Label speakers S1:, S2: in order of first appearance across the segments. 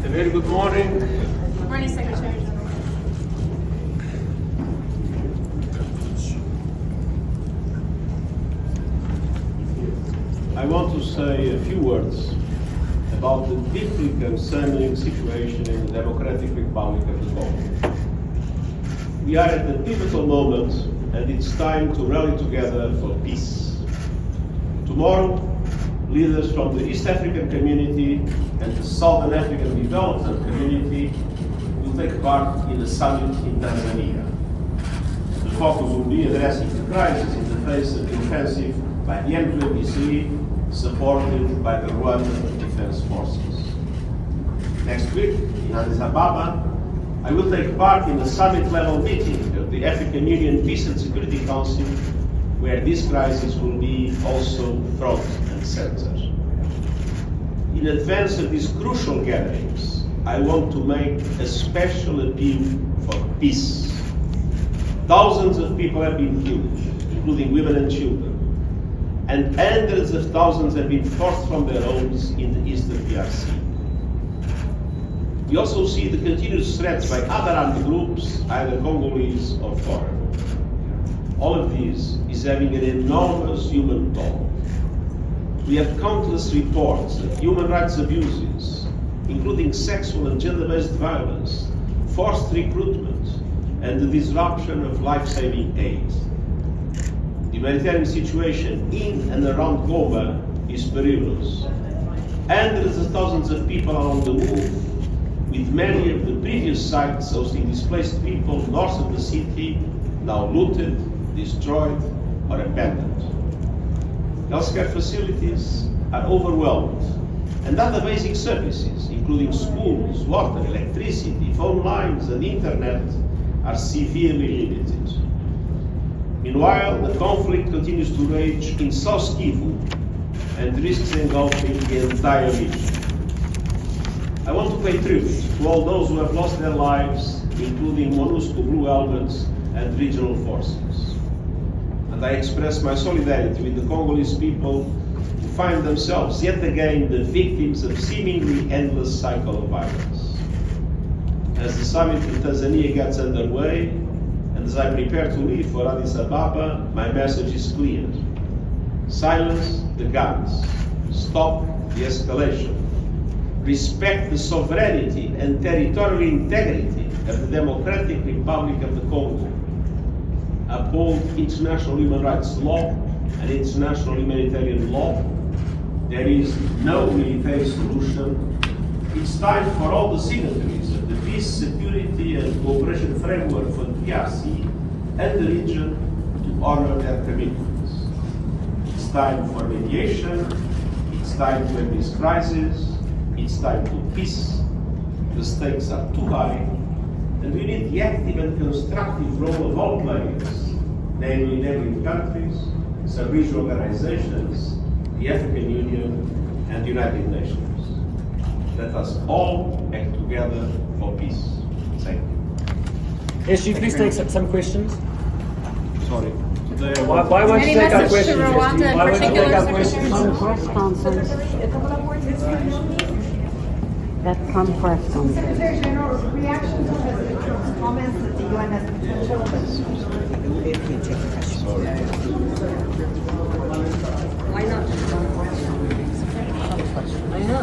S1: A very good morning.
S2: Good morning, Secretary General.
S1: I want to say a few words about the deeply concerning situation in the Democratic Republic of Congo. We are at a pivotal moment, and it's time to rally together for peace. Tomorrow, leaders from the East African community and the Southern African Development Community will take part in a summit in Tanzania. The focus will be addressing the crisis in the face of the offensive by the M23, supported by the Rwandan Defense Forces. Next week, in Addis Ababa, I will take part in a summit-level meeting of the African Union Peace and Security Council, where this crisis will be also front and center. In advance of these crucial gatherings, I want to make a special appeal for peace. Thousands of people have been killed, including women and children, and hundreds of thousands have been forced from their homes in the eastern DRC. We also see the continuous threats by other armed groups, either Congolese or foreign. All of this is having an enormous human toll. We have countless reports of human rights abuses, including sexual and gender-based violence, forced recruitment, and the disruption of life-saving aid. The humanitarian situation in and around Goma is perilous. Hundreds of thousands of people are on the move, with many of the previous sites hosting displaced people north of the city now looted, destroyed, or abandoned. Healthcare facilities are overwhelmed, and other basic services, including schools, water, electricity, phone lines, and internet, are severely limited. Meanwhile, the conflict continues to rage in South Kivu and risks engulfing the entire region. I want to pay tribute to all those who have lost their lives, including MONUSCO Blue Helmets and regional forces. And I express my solidarity with the Congolese people who find themselves yet again the victims of seemingly endless cycle of violence. As the summit in Tanzania gets underway, and as I prepare to leave for Addis Ababa, my message is clear. Silence the guns. Stop the escalation. Respect the sovereignty and territorial integrity of the Democratic Republic of the Congo. Uphold international human rights law and international humanitarian law. There is no military solution. It's time for all the signatories of the Peace, Security and Cooperation Framework for the DRC and the region to honor their commitments. It's time for mediation. It's time to end this crisis. It's time to peace. The stakes are too high, and we need the active and constructive role of all players, namely neighboring countries, sub-regional organizations, the African Union, and the United Nations. Let us all act together for peace. Thank you.
S3: Yes, you please take some questions.
S1: Sorry. Today
S3: Why won't you
S2: Any
S3: take our
S2: message to
S3: questions?
S2: Rwanda in
S3: Why won't you take
S2: particular,
S3: our
S2: Secretary
S3: questions?
S4: Press conference. That's on press conference.
S5: Secretary General, reaction to President Trump's comments that the UN has potential.
S2: Why not?
S3: I know.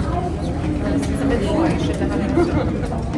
S2: It's a bit boring.